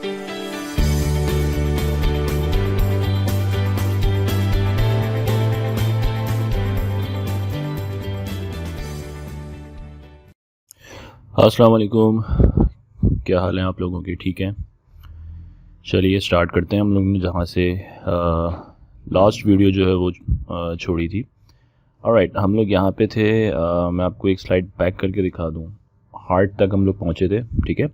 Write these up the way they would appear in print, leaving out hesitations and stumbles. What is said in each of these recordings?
अस्सलाम वालेकुम, क्या हाल है आप लोगों के? ठीक है, चलिए स्टार्ट करते हैं। हम लोग ने जहाँ से लास्ट वीडियो जो है वो छोड़ी थी। ऑलराइट, हम लोग यहाँ पे थे। मैं आपको एक स्लाइड बैक करके दिखा दूँ। हार्ट तक हम लोग पहुँचे थे, ठीक है।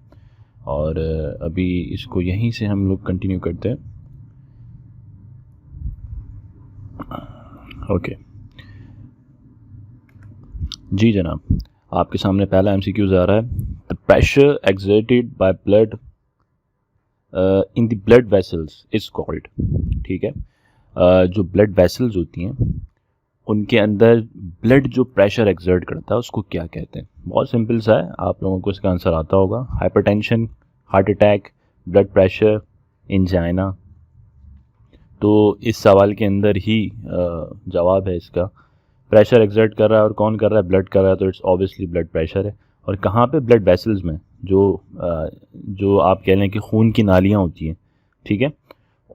और अभी इसको यहीं से हम लोग कंटिन्यू करते हैं। ओके जी जनाब, आपके सामने पहला MCQs आ रहा है। The pressure exerted by blood in the blood vessels is called, ठीक है। जो ब्लड वेसल्स होती हैं उनके अंदर ब्लड जो प्रेशर एक्सर्ट करता है उसको क्या कहते हैं? बहुत सिंपल सा है, आप लोगों को इसका आंसर आता होगा। Hypertension, heart attack, blood pressure, angina. तो इस सवाल के अंदर ही जवाब है इसका। प्रेशर एक्सर्ट कर रहा है और कौन कर रहा है? ब्लड कर रहा है, तो इट्स ऑब्वियसली ब्लड प्रेशर है। और कहाँ पे? ब्लड वेसल्स में, जो आप कह लें कि खून की नालियाँ होती हैं, ठीक है,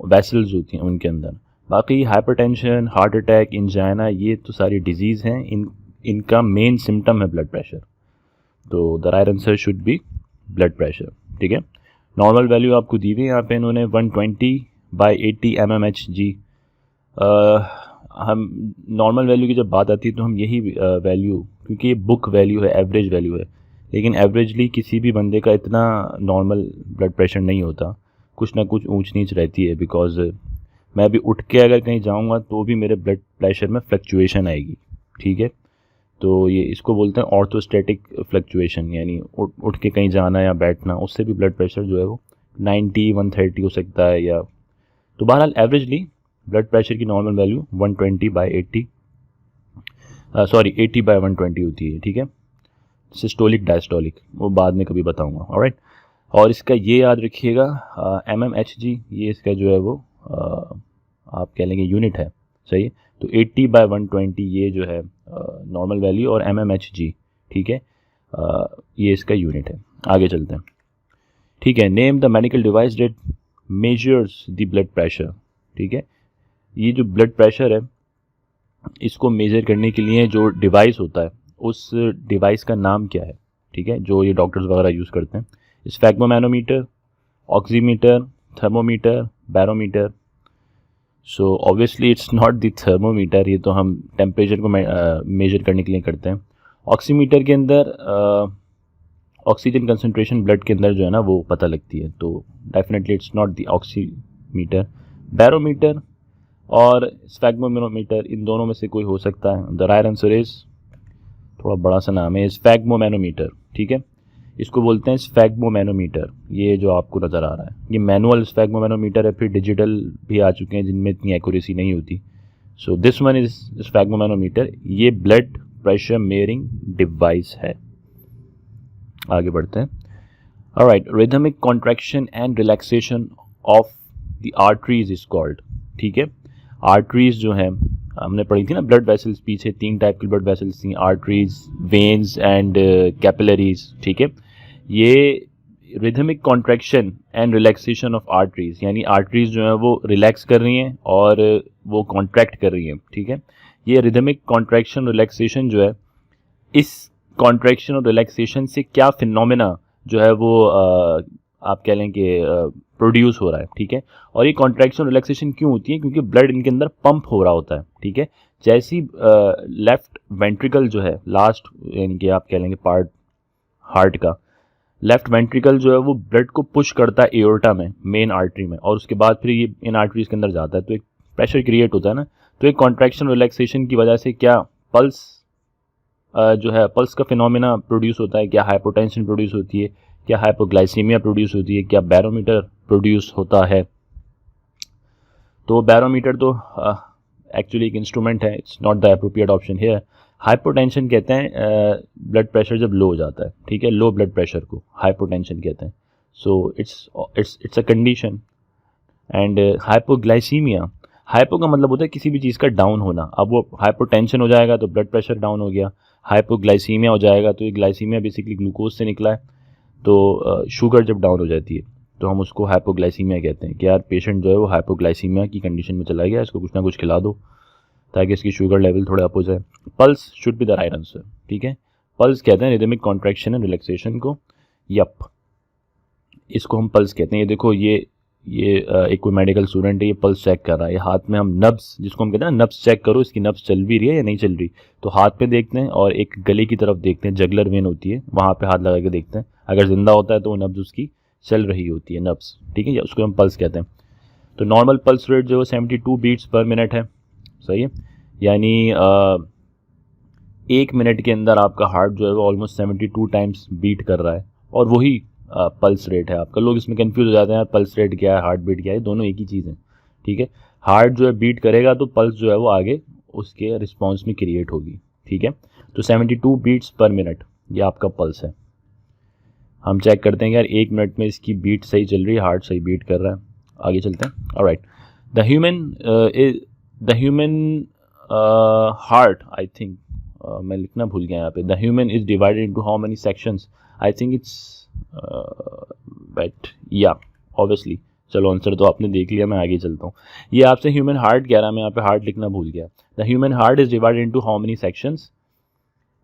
वेसल्स होती हैं उनके अंदर। बाकी हाइपरटेंशन, हार्ट अटैक, एंजाइना, ये तो सारी डिजीज़ हैं। इनका मेन सिम्टम है ब्लड प्रेशर। तो the right answer should be blood pressure, ठीक है। नॉर्मल वैल्यू आपको दी हुई है यहाँ पे इन्होंने 120/80 mmHg। हम नॉर्मल वैल्यू की जब बात आती है तो हम यही वैल्यू, क्योंकि ये बुक वैल्यू है, एवरेज वैल्यू है, लेकिन एवरेजली किसी भी बंदे का इतना नॉर्मल ब्लड प्रेशर नहीं होता, कुछ ना कुछ ऊंच नीच रहती है। बिकॉज मैं अभी उठ के अगर कहीं जाऊंगा तो भी मेरे ब्लड प्रेशर में फ्लक्चुएशन आएगी, ठीक है। तो ये इसको बोलते हैं ऑर्थोस्टैटिक फ्लक्चुएशन, यानी उठ के कहीं जाना या बैठना, उससे भी ब्लड प्रेशर जो है वो 90-130 हो सकता है। या तो बहरहाल एवरेजली ब्लड प्रेशर की नॉर्मल वैल्यू 120/80 80/120 होती है, ठीक है। सिस्टोलिक डायस्टोलिक वो बाद में कभी बताऊंगा, ऑलराइट। और इसका ये याद रखिएगा, mmHg ये इसका जो है वो आप कह लेंगे यूनिट है, सही है। तो 80/120 ये जो है नॉर्मल वैल्यू, और mmHg, ठीक है, ये इसका यूनिट है। आगे चलते हैं, ठीक है। Name the medical device that measures the blood pressure, ठीक है। ये जो ब्लड प्रेशर है इसको मेज़र करने के लिए जो डिवाइस होता है उस डिवाइस का नाम क्या है, ठीक है, जो ये डॉक्टर्स वगैरह यूज़ करते हैं? Sphygmomanometer, oximeter, thermometer, barometer. So obviously it's not the thermometer, ये तो हम टेम्परेचर को मेजर करने के लिए करते हैं। ऑक्सीमीटर के अंदर ऑक्सीजन कंसनट्रेशन ब्लड के अंदर जो है ना वो पता लगती है, तो definitely it's not the oximeter. Barometer और स्फैग्मोमैनोमीटर, इन दोनों में से कोई हो सकता है। द राइट आंसर इज, थोड़ा बड़ा सा नाम है, स्फैग्मोमैनोमीटर, ठीक है। इसको बोलते हैं स्फैग्मोमैनोमीटर। ये जो आपको नज़र आ रहा है ये मैनुअल स्फैग्मोमैनोमीटर है, फिर डिजिटल भी आ चुके हैं जिनमें इतनी एक्यूरेसी नहीं होती। So this one is sphygmomanometer. ये ब्लड प्रेशर मेजरिंग डिवाइस है। आगे बढ़ते हैं। Alright, rhythmic contraction and relaxation of the arteries is called, ठीक है। आर्टरीज जो है हमने पढ़ी थी ना, ब्लड वेसल्स, पीछे 3 टाइप की ब्लड वेसल्स थी, आर्टरीज, वेन्स एंड कैपिलरीज, ठीक है। ये rhythmic contraction and relaxation of arteries, यानी आर्टरीज जो है वो रिलैक्स कर रही हैं और वो कॉन्ट्रैक्ट कर रही हैं, ठीक है। ये रिदमिक कॉन्ट्रैक्शन रिलैक्सेशन जो है, इस कॉन्ट्रैक्शन और रिलैक्सेशन से क्या फिनोमेना जो है वो आप कह लें कि प्रोड्यूस हो रहा है, ठीक है। और ये कॉन्ट्रैक्शन रिलैक्सेशन क्यों होती है? क्योंकि ब्लड इनके अंदर पंप हो रहा होता है, ठीक है। जैसी लेफ्ट वेंट्रिकल जो है, लास्ट यानी कि आप कह लेंगे पार्ट हार्ट का, लेफ्ट वेंट्रिकल जो है वो ब्लड को पुश करता है एओर्टा में, मेन आर्टरी में, और उसके बाद फिर ये इन आर्टरीज के अंदर जाता है, तो एक प्रेशर क्रिएट होता है ना। तो एक कॉन्ट्रैक्शन रिलैक्सेशन की वजह से क्या पल्स जो है, पल्स का फिनोमेना प्रोड्यूस होता है, क्या हाइपोटेंशन प्रोड्यूस होती है, क्या हाइपोग्लाइसीमिया प्रोड्यूस होती है, क्या बैरोमीटर प्रोड्यूस होता है। तो बैरोमीटर तो एक्चुअली एक इंस्ट्रूमेंट है, it's not the appropriate option here. Hypotension कहते हैं ब्लड प्रेशर जब लो हो जाता है, ठीक है, लो ब्लड प्रेशर को हाइपोटेंशन कहते हैं। So it's a condition. And hypoglycaemia, hypo का मतलब होता है किसी भी चीज़ का डाउन होना। अब वो हाइपोटेंशन हो जाएगा तो ब्लड प्रेशर डाउन हो गया, हाइपोग्लाइसीमिया हो जाएगा तो ये ग्लाइसीमिया बेसिकली ग्लूकोज से निकला है, तो शुगर जब डाउन हो जाती है तो हम उसको हाइपोग्लाइसीमिया कहते हैं कि यार पेशेंट जो है वो हाइपोग्लाइसीमिया की कंडीशन में चला गया, इसको कुछ ना कुछ खिला दो ताकि इसकी शुगर लेवल थोड़ा अप हो जाए। Pulse should be the right answer, ठीक है। पल्स कहते हैं रिदमिक कॉन्ट्रैक्शन एंड रिलैक्सेशन को। यप, इसको हम पल्स कहते हैं। ये देखो, ये एक कोई मेडिकल स्टूडेंट है, ये पल्स चेक कर रहा है। ये हाथ में हम नब्स, जिसको हम कहते हैं ना नब्स चेक करो, इसकी नब्स चल भी रही है या नहीं चल रही, तो हाथ पे देखते हैं और एक गले की तरफ देखते हैं, जगलर वेन होती है वहाँ पे हाथ लगा के देखते हैं। अगर जिंदा होता है तो वो नब्स उसकी चल रही होती है, नब्स, ठीक है, उसको हम पल्स कहते हैं। तो नॉर्मल पल्स रेट जो है 72 बीट्स पर मिनट है, सही है। यानी 1 मिनट के अंदर आपका हार्ट जो है वो ऑलमोस्ट 72 टाइम्स बीट कर रहा है, और वही पल्स रेट है आपका। लोग इसमें कंफ्यूज हो जाते हैं, पल्स रेट क्या है, हार्ट बीट क्या है, दोनों एक ही चीज़ है, ठीक है। हार्ट जो है बीट करेगा तो पल्स जो है वो आगे उसके रिस्पॉन्स में क्रिएट होगी, ठीक है। तो 72 बीट्स पर मिनट ये आपका पल्स है। हम चेक करते हैं यार 1 मिनट में इसकी बीट सही चल रही है, हार्ट सही बीट कर रहा है। आगे चलते हैं। Alright, the human heart, I think मैं लिखना भूल गया यहाँ पे, the human is divided into how many sections, I think it's but या ऑब्वियसली, चलो आंसर तो आपने देख लिया, मैं आगे चलता हूँ। ये आपसे ह्यूमन हार्ट कह रहा है, मैं यहाँ पे हार्ट लिखना भूल गया। The human heart is divided into how many sections,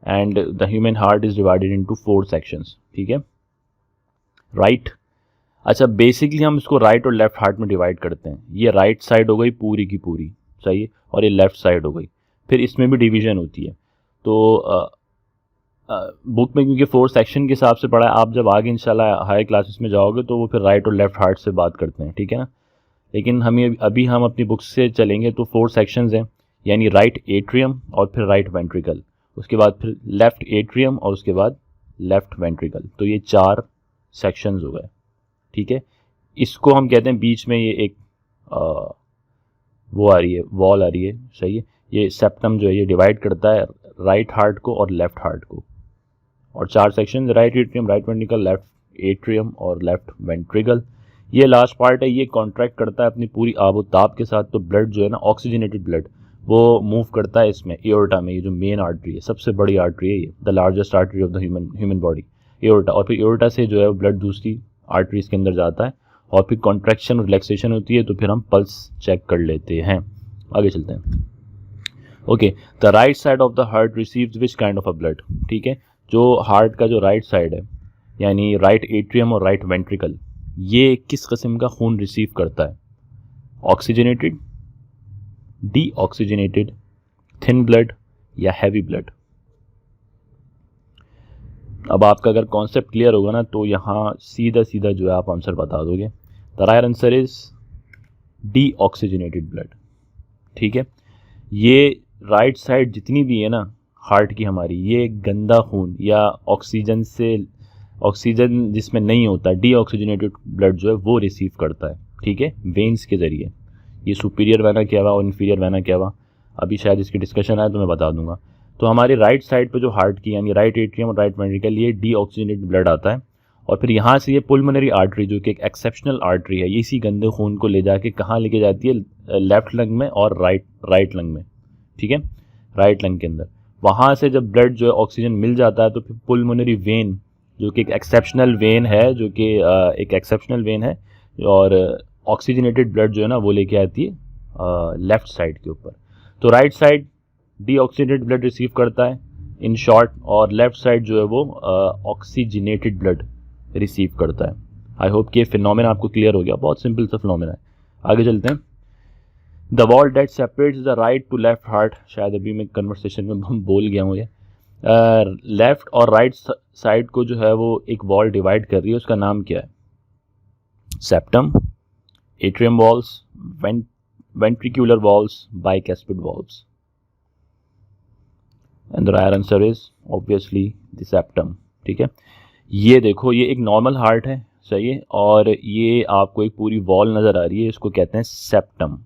and the human heart is divided into 4 sections, ठीक है, राइट। अच्छा, बेसिकली हम इसको राइट और लेफ्ट हार्ट में डिवाइड करते हैं। ये राइट साइड हो गई पूरी की पूरी, सही है, और ये लेफ्ट साइड हो गई। फिर इसमें भी डिवीजन होती है। तो बुक में क्योंकि 4 सेक्शन के हिसाब से पढ़ा है, आप जब आगे इंशाल्लाह हायर क्लासेस में जाओगे तो वो फिर राइट और लेफ्ट हार्ट से बात करते हैं, ठीक है ना। लेकिन हमें अभी हम अपनी बुक से चलेंगे तो 4 सेक्शंस हैं, यानी राइट एट्रियम और फिर राइट वेंट्रिकल, उसके बाद फिर लेफ्ट एट्रियम और उसके बाद लेफ्ट वेंट्रिकल। तो ये 4 सेक्शंस हो गए, ठीक है। इसको हम कहते हैं बीच में ये एक वो आ रही है, वॉल आ रही है, सही है। ये सेप्टम जो है ये डिवाइड करता है राइट हार्ट को और लेफ्ट हार्ट को। और 4 section, right atrium, right ventricle, left atrium और लेफ्ट वेंट्रिकल। ये लास्ट पार्ट है, ये कॉन्ट्रैक्ट करता है अपनी पूरी आबोताब के साथ। तो ब्लड जो है ना, ऑक्सीजनेटेड ब्लड, वो मूव करता है इसमें एओर्टा में। ये जो मेन आर्टरी है, सबसे बड़ी आर्टरी है ये, the largest artery of the human body, aorta. और फिर एओर्टा से जो है ब्लड दूसरी आर्टरीज के अंदर जाता है, और फिर कॉन्ट्रैक्शन और रिलैक्सेशन होती है, तो फिर हम पल्स चेक कर लेते हैं। आगे चलते हैं। Okay, the right side of the heart receives which kind of a blood, ठीक है। जो हार्ट का जो राइट साइड है, यानी राइट एट्रियम और राइट वेंट्रिकल, ये किस किस्म का खून रिसीव करता है? ऑक्सीजनेटेड, डीऑक्सीजनेटेड, थिन ब्लड या हैवी ब्लड? अब आपका अगर कॉन्सेप्ट क्लियर होगा ना तो यहाँ सीधा सीधा जो है आप आंसर बता दोगे। The right answer is deoxygenated blood, ठीक है। ये राइट साइड जितनी भी है ना हार्ट की हमारी, ये गंदा खून या ऑक्सीजन जिसमें नहीं होता, डीऑक्सीजनेटेड ब्लड जो है वो रिसीव करता है, ठीक है, वेन्स के ज़रिए। ये सुपीरियर वेना क्या हुआ और इन्फीरियर वेना क्या हुआ, अभी शायद इसकी डिस्कशन आए तो मैं बता दूंगा। तो हमारे राइट साइड पे जो हार्ट की, यानी राइट एट्रियम और राइट वेंट्रिकल, ये डीऑक्सीजनेटेड ब्लड आता है। और फिर यहाँ से ये पुल्मोनरी आर्टरी, जो कि एक एक्सेप्शनल आर्टरी है, ये इसी गंदे खून को ले जाके कहाँ लेके जाती है? लेफ्ट लंग में और राइट लंग में, ठीक है, राइट लंग के अंदर। वहाँ से जब ब्लड जो है ऑक्सीजन मिल जाता है तो फिर पुल्मोनरी वेन, जो कि एक एक्सेप्शनल वेन है, और ऑक्सीजनेटेड ब्लड जो है ना वो लेके आती है लेफ्ट साइड के ऊपर। तो right side deoxygenated blood receive करता है इन शॉर्ट, और लेफ्ट साइड जो है वो ऑक्सीजनेटेड ब्लड रिसीव करता है। आई होप कि ये फिनोमेना आपको क्लियर हो गया, बहुत सिंपल सा फिनोमेना है। आगे चलते हैं। The wall that separates the right to left heart, शायद अभी मैं कन्वर्सेशन में बोल गया हूँ ये। लेफ्ट और राइट साइड को जो है वो एक वॉल डिवाइड कर रही है, उसका नाम क्या है? Septum, atrium walls, ventricular walls, bicuspid walls. And the right answer is obviously the septum, ठीक है। ये देखो, ये एक नॉर्मल हार्ट है, सही है, और ये आपको एक पूरी वॉल नज़र आ रही है, इसको कहते हैं सेप्टम,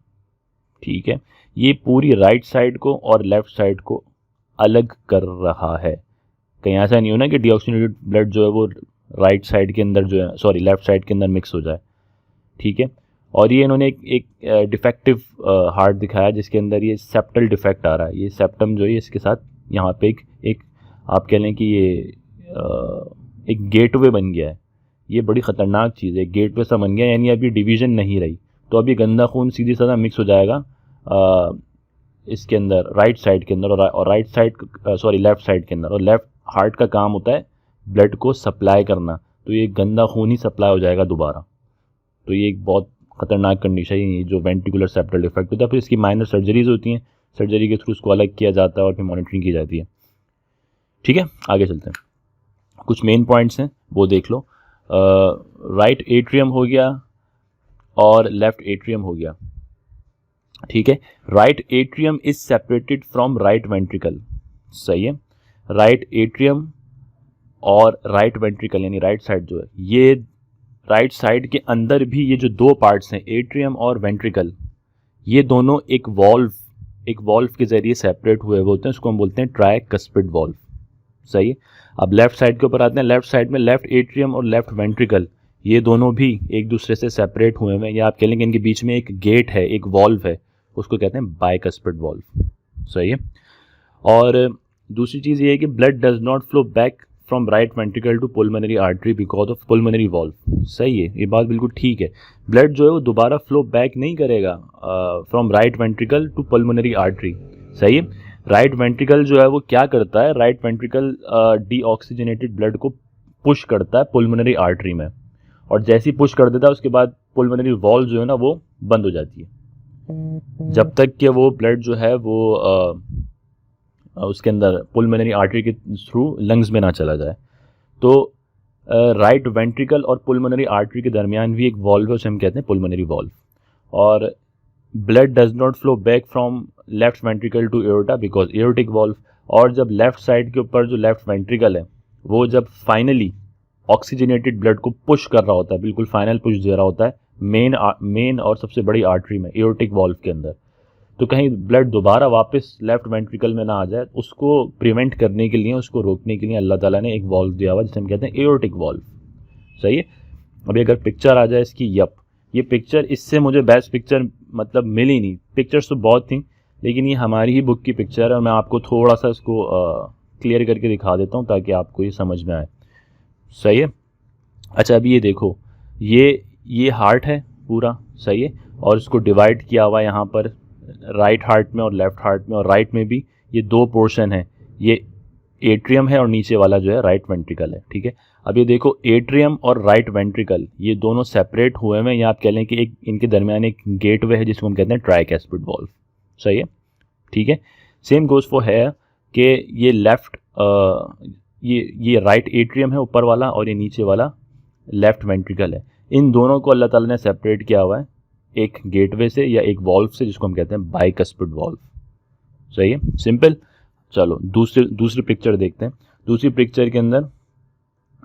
ठीक है। ये पूरी राइट साइड को और लेफ्ट साइड को अलग कर रहा है। कहीं ऐसा नहीं हो ना कि डीऑक्सीजनेटेड ब्लड जो है वो राइट साइड के अंदर जो है, सॉरी, लेफ्ट साइड के अंदर मिक्स हो जाए, ठीक है। और ये इन्होंने एक डिफेक्टिव हार्ट दिखाया जिसके अंदर ये सेप्टल डिफेक्ट आ रहा है। ये सेप्टम जो है इसके साथ यहाँ पे एक आप कह लें कि ये एक गेटवे बन गया है, ये बड़ी ख़तरनाक चीज़ है। गेट वे सा बन गया, यानी अभी डिवीज़न नहीं रही, तो अभी गंदा खून सीधी साधा मिक्स हो जाएगा इसके अंदर, राइट साइड के अंदर, और right side sorry left side के अंदर। और लेफ़्ट हार्ट का काम होता है ब्लड को सप्लाई करना, तो ये गंदा खून ही सप्लाई हो जाएगा दोबारा। तो ये एक बहुत ख़तरनाक कंडीशन है जो वेंट्रिकुलर सेप्टल डिफेक्ट होता है। फिर इसकी माइनर सर्जरीज होती हैं, सर्जरी के थ्रू उसको अलग किया जाता है और फिर मॉनिटरिंग की जाती है। ठीक है, आगे चलते हैं। कुछ मेन पॉइंट्स हैं वो देख लो। राइट एट्रियम हो गया और लेफ्ट एट्रियम हो गया। ठीक है, right atrium is separated from right ventricle. सही है, राइट एट्रियम और राइट वेंट्रिकल यानी राइट साइड जो है, ये राइट साइड के अंदर भी ये जो दो पार्ट्स हैं एट्रियम और वेंट्रिकल, ये दोनों एक वॉल्व के जरिए सेपरेट हुए होते हैं, उसको हम बोलते हैं ट्राइकस्पिड वॉल्व। सही है, अब लेफ्ट साइड के ऊपर आते हैं। लेफ्ट साइड में लेफ्ट एट्रियम और लेफ्ट वेंट्रिकल ये दोनों भी एक दूसरे से सेपरेट हुए हैं, या आप कह लेंगे इनके बीच में एक गेट है, एक वॉल्व है, उसको कहते हैं बाइकस्पिड वॉल्व। सही है, और दूसरी चीज़ ये है कि blood does not flow back from right ventricle to pulmonary artery because of pulmonary valve. सही है, ये बात बिल्कुल ठीक है। ब्लड जो है वो दोबारा फ्लो बैक नहीं करेगा from right ventricle to pulmonary artery. सही है, राइट वेंट्रिकल जो है वो क्या करता है, राइट वेंट्रिकल डीऑक्सीजनेटेड ब्लड को पुश करता है पुलमोनरी आर्टरी में, और जैसे ही पुश कर देता है उसके बाद पुलमोनरी वॉल्व जो है ना वो बंद हो जाती है, जब तक कि वो ब्लड जो है वो उसके अंदर पुलमोनरी आर्टरी के थ्रू लंग्स में ना चला जाए। तो राइट वेंट्रिकल और पुलमोनरी आर्टरी के दरमियान भी एक वॉल्व है, उसे हम कहते हैं पुलमोनरी वॉल्व। और blood does not flow back from left ventricle to aorta because aortic valve. और जब लेफ्ट साइड के ऊपर जो लेफ्ट वेंट्रिकल है वो जब फाइनली ऑक्सीजनेटेड ब्लड को पुश कर रहा होता है, बिल्कुल फाइनल पुश दे रहा होता है मेन और सबसे बड़ी आर्टरी में एओर्टिक वॉल्व के अंदर, तो कहीं ब्लड दोबारा वापस लेफ्ट वेंट्रिकल में ना आ जाए, उसको प्रिवेंट करने के लिए, उसको रोकने के लिए अल्लाह ताला ने एक वॉल्व दिया हुआ जिसे हम कहते हैं एओर्टिक वॉल्व। सही है, अभी अगर पिक्चर आ जाए इसकी, ये पिक्चर, इससे मुझे बेस्ट पिक्चर मतलब मिली नहीं, पिक्चर्स तो बहुत थी लेकिन ये हमारी ही बुक की पिक्चर है और मैं आपको थोड़ा सा इसको क्लियर करके दिखा देता हूँ ताकि आपको ये समझ में आए। सही है, अच्छा अभी ये देखो, ये हार्ट है पूरा। सही है, और इसको डिवाइड किया हुआ है यहाँ पर राइट हार्ट में और लेफ्ट हार्ट में, और राइट में भी ये दो पोर्शन है, ये एट्रियम है और नीचे वाला जो है राइट वेंट्रिकल है। ठीक है, अब ये देखो एट्रियम और राइट वेंट्रिकल ये दोनों सेपरेट हुए हैं, या आप कह लें कि एक इनके दरमियान एक गेटवे है जिसको हम कहते हैं ट्राइकस्पिड वॉल्व। सही है, ठीक है, सेम गोज फॉर हेयर कि ये लेफ्ट ये राइट एट्रियम है ऊपर वाला और ये नीचे वाला लेफ्ट वेंट्रिकल है। इन दोनों को अल्लाह ताला ने सेपरेट किया हुआ है एक गेटवे से या एक वॉल्व से जिसको हम कहते हैं बाइकस्पिड वॉल्व। सही है, सिंपल। चलो दूसरी पिक्चर देखते हैं। दूसरी पिक्चर के अंदर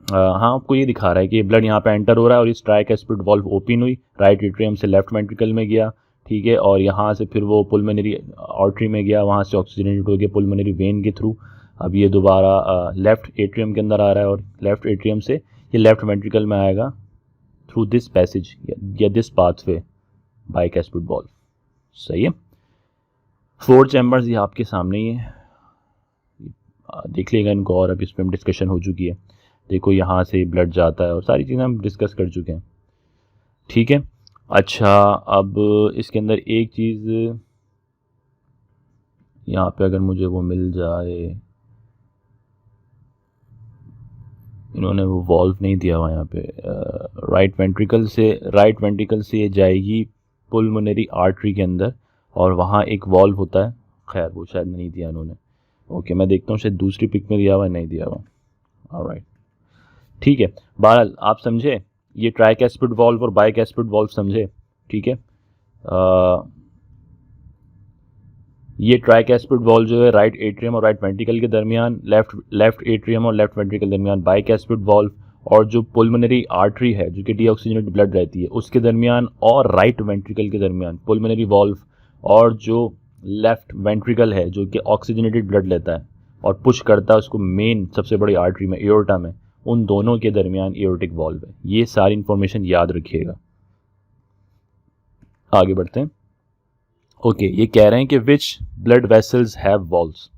हाँ आपको ये दिखा रहा है कि ब्लड यहाँ पे एंटर हो रहा है और इस ट्राइकस्पिड वॉल्व ओपन हुई, राइट एट्रियम से लेफ्ट वेंट्रिकल में गया। ठीक है, और यहाँ से फिर वो पुलमोनरी आर्टरी में गया, वहाँ से ऑक्सीजनेटेड हो गया पुलमोनरी वेन के थ्रू। अब ये दोबारा लेफ्ट एट्रियम के अंदर आ रहा है और लेफ्ट एट्रियम से ये लेफ्ट वेंट्रिकल में आएगा थ्रू दिस पैसेज या दिस पाथवे बाइकस्पिड वॉल्व। सही है, 4 चैम्बर्स ये आपके सामने ही है, देख लेगा इनको, और अब इस पर हम डिस्कशन हो चुकी है। देखो यहाँ से ब्लड जाता है और सारी चीज़ें हम डिस्कस कर चुके हैं। ठीक है, अच्छा अब इसके अंदर एक चीज़ यहाँ पे अगर मुझे वो मिल जाए, इन्होंने वो वॉल्व नहीं दिया हुआ यहाँ पे, राइट वेंट्रिकल से ये जाएगी पुलमोनरी आर्टरी के अंदर और वहाँ एक वॉल्व होता है, खैर वो शायद नहीं दिया इन्होंने। ओके, मैं देखता हूँ शायद दूसरी पिक में दिया हुआ, नहीं दिया हुआ। ऑलराइट, ठीक है, बहरहाल आप समझे ये ट्राइकस्पिड वॉल्व और बाइकस्पिड वॉल्व समझे। ठीक है, ये ट्राइकस्पिड वॉल्व जो है राइट एट्रियम और राइट वेंट्रिकल के दरमियान, लेफ्ट एट्रियम और लेफ्ट वेंट्रिकल के दरमियान बाइकस्पिड वॉल्व, और जो पुलमोनरी आर्टरी है जो कि डीऑक्सीजनेटेड ब्लड रहती है उसके दरमियान और राइट वेंट्रिकल के दरमियान पुलमोनरी वॉल्व, और जो लेफ्ट वेंट्रिकल है जो कि ऑक्सीजनेटेड ब्लड लेता है और पुश करता है उसको मेन सबसे बड़ी आर्टरी में एओर्टा में, उन दोनों के दरमियान एओर्टिक वॉल्व है। ये सारी इंफॉर्मेशन याद रखिएगा। आगे बढ़ते हैं। ओके, ये कह रहे हैं कि which blood vessels have valves.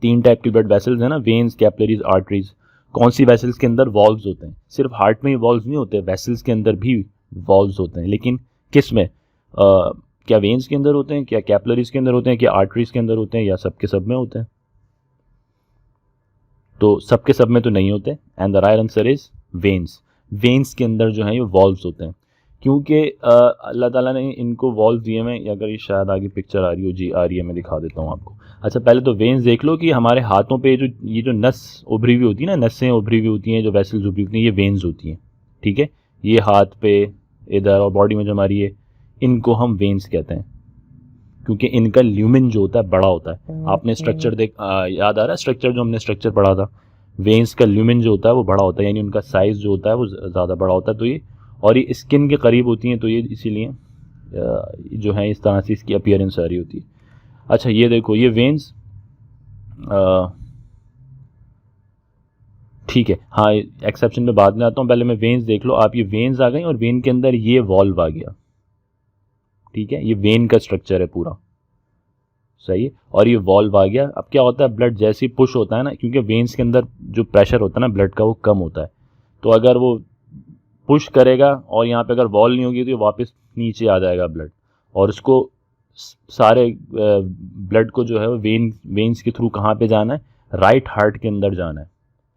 3 type की ब्लड वेसल्स है ना, वेन्स, कैपिलरीज, आर्टरीज। कौन सी वेसल्स के अंदर वॉल्व्स होते हैं? सिर्फ हार्ट में ही वॉल्व्स नहीं होते, वेसल्स के अंदर भी वॉल्व्स होते हैं, लेकिन किस में? क्या वेन्स के अंदर होते हैं, क्या कैपिलरीज के अंदर होते हैं, क्या आर्टरीज के अंदर होते हैं, या सब के सब में होते हैं? तो सब के सब में तो नहीं होते, and the right answer is veins. Veins के अंदर जो है ये वॉल्व्स होते हैं, क्योंकि अल्लाह ताला ने इनको वॉल्व दिए हैं। अगर ये शायद आगे पिक्चर आ रही हो, जी आ रही है, मैं दिखा देता हूँ आपको। अच्छा, पहले तो वेन्स देख लो कि हमारे हाथों पे ये जो नस उभरी हुई होती है ना, नसें उभरी हुई होती हैं, जो वेसल्स उभरी होती हैं, ये वेन्स होती हैं, ठीक है। ये हाथ पे इधर और बॉडी में जो हमारी है, इनको हम वेन्स कहते हैं, क्योंकि इनका ल्यूमिन जो होता है बड़ा होता है। आपने स्ट्रक्चर याद आ रहा है स्ट्रक्चर, जो हमने स्ट्रक्चर पढ़ा था, वेन्स का ल्यूमिन जो होता है वो बड़ा होता है, यानी उनका साइज़ जो होता है वो ज़्यादा बड़ा होता है। तो ये, और ये स्किन के करीब होती हैं, तो ये इसीलिए जो है इस तरह से इसकी अपीयरेंस आ रही होती है। अच्छा, ये देखो, ये वेन्स, ठीक है, हाँ, एक्सेप्शन में बाद में आता हूँ, पहले मैं वेन्स देख लो आप। ये वेन्स आ गई और वेन के अंदर ये वॉल्व आ गया, ठीक है। ये वेन का स्ट्रक्चर है पूरा, सही है, और ये वॉल्व आ गया। अब क्या होता है, ब्लड जैसे ही पुश होता है ना, क्योंकि वेन्स के अंदर जो प्रेशर होता है ना ब्लड का, वो कम होता है, तो अगर वो पुश करेगा और यहाँ पे अगर वॉल नहीं होगी तो ये वापस नीचे आ जाएगा ब्लड, और उसको सारे ब्लड को जो है वो वेन्स के थ्रू कहाँ पे जाना है? राइट हार्ट के अंदर जाना है,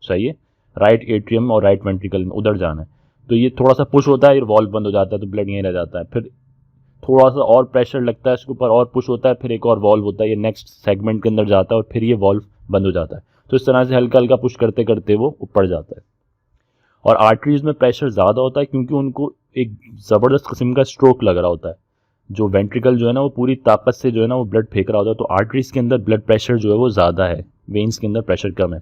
सही है, राइट एट्रियम और राइट वेंट्रिकल में उधर जाना है। तो ये थोड़ा सा पुश होता है, ये वॉल्व बंद हो जाता है, तो ब्लड यहीं रह जाता है। फिर थोड़ा सा और प्रेशर लगता है इसके ऊपर और पुश होता है, फिर एक और वॉल्व होता है, ये नेक्स्ट सेगमेंट के अंदर जाता है और फिर ये वॉल्व बंद हो जाता है। तो इस तरह से हल्का हल्का पुश करते करते वो ऊपर जाता है। और आर्टरीज में प्रेशर ज़्यादा होता है, क्योंकि उनको एक ज़बरदस्त किस्म का स्ट्रोक लग रहा होता है। जो वेंट्रिकल जो है ना, वो पूरी ताकत से जो है ना वो ब्लड फेंक रहा होता है, तो आर्टरीज के अंदर ब्लड प्रेशर जो है वो ज़्यादा है, वेन्स के अंदर प्रेशर कम है।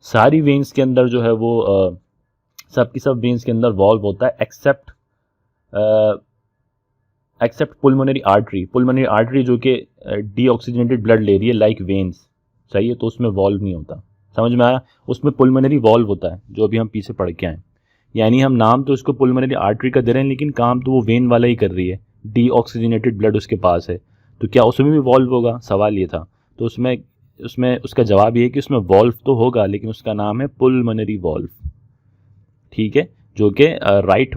सारी वेन्स के अंदर जो है वो सब की सब वेन्स के अंदर वॉल्व होता है, एक्सेप्ट पुल्मोनरी आर्टरी। पुल्मोनरी आर्टरी जो कि डीऑक्सीजनेटेड ब्लड ले रही है लाइक वेन्स, सही है, तो उसमें वॉल्व नहीं होता। समझ में आया? उसमें पुल्मोनरी वॉल्व होता है, जो अभी हम पीछे पढ़ के आए। यानी हम नाम तो उसको पुल्मोनरी आर्टरी का दे रहे हैं, लेकिन काम तो वो वेन वाला ही कर रही है, डीऑक्सीजनेटेड ब्लड उसके पास है, तो क्या उसमें भी वॉल्व होगा? सवाल ये था। तो उसमें उसका जवाब ये है कि उसमें वॉल्व तो होगा, लेकिन उसका नाम है पुल्मोनरी वॉल्व, ठीक है, जो कि राइट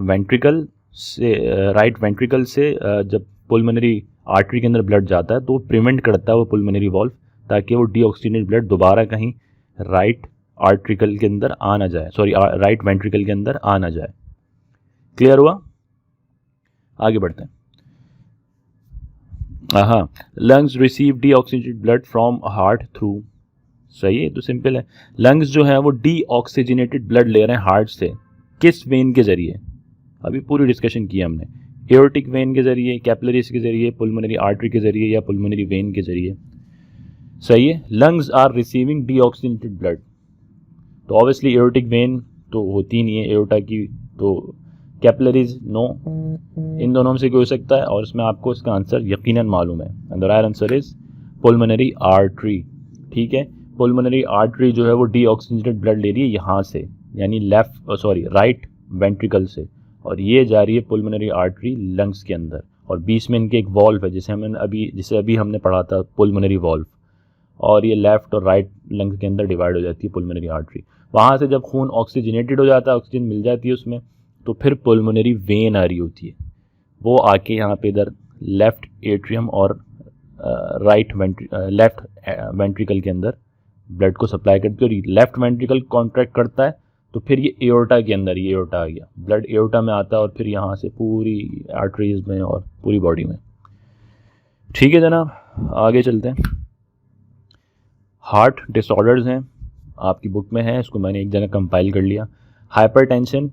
वेंट्रिकल से जब पुल्मोनरी आर्टरी के अंदर ब्लड जाता है तो प्रिवेंट करता है वो पुल्मोनरी वॉल्व, ताकि वो डीऑक्सीजनेटेड ब्लड दोबारा कहीं राइट आर्ट्रिकल के अंदर आ ना जाए, सॉरी राइट वेंट्रिकल के अंदर आ ना जाए। क्लियर हुआ? आगे बढ़ते हैं। हाँ, lungs receive deoxygenated blood from heart through, सही है, तो सिंपल है। लंग्स जो है वो डीऑक्सीजनेटेड ब्लड ले रहे हैं हार्ट से, किस वेन के जरिए? अभी पूरी डिस्कशन की हमने, एओर्टिक वेन के जरिए, कैपिलरीज के जरिए, पुल्मोनरी आर्टरी के जरिए, या पुल्मोनरी वेन के जरिए, सही है। Lungs are receiving deoxygenated blood, तो ऑब्वियसली एओर्टिक वेन तो होती नहीं है एओर्टा की, तो कैपिलरीज नो, इन दोनों में से कोई हो सकता है, और इसमें आपको इसका आंसर यकीनन मालूम है, and the right answer is pulmonary artery, ठीक है। पुल्मोनरी आर्टरी जो है वो डीऑक्सीजनेटेड ब्लड ले रही है यहाँ से, यानी राइट वेंट्रिकल से, और ये जा रही है पुल्मोनरी आर्टरी लंग्स के अंदर, और बीच में इनके एक वॉल्व है, जिसे अभी हमने पढ़ा था पुल्मोनरी वॉल्व, और ये लेफ्ट और राइट लंग्स के अंदर डिवाइड हो जाती है पुल्मोनरी आर्टरी। वहाँ से जब खून ऑक्सीजनेटेड हो जाता है, ऑक्सीजन मिल जाती है उसमें, तो फिर पुल्मोनरी वेन आ रही होती है, वो आके यहाँ पे इधर लेफ्ट एट्रियम और लेफ्ट वेंट्रिकल के अंदर ब्लड को सप्लाई करती है, और लेफ्ट वेंट्रिकल कॉन्ट्रैक्ट करता है, तो फिर ये एओर्टा के अंदर, ये एओर्टा आ गया, ब्लड एओर्टा में आता है, और फिर यहाँ से पूरी आर्टरीज में और पूरी बॉडी में। ठीक है जनाब, आगे चलते हैं। हार्ट डिसऑर्डर्स हैं, आपकी बुक में है, इसको मैंने एक जगह कंपाइल कर लिया। हाइपरटेंशन,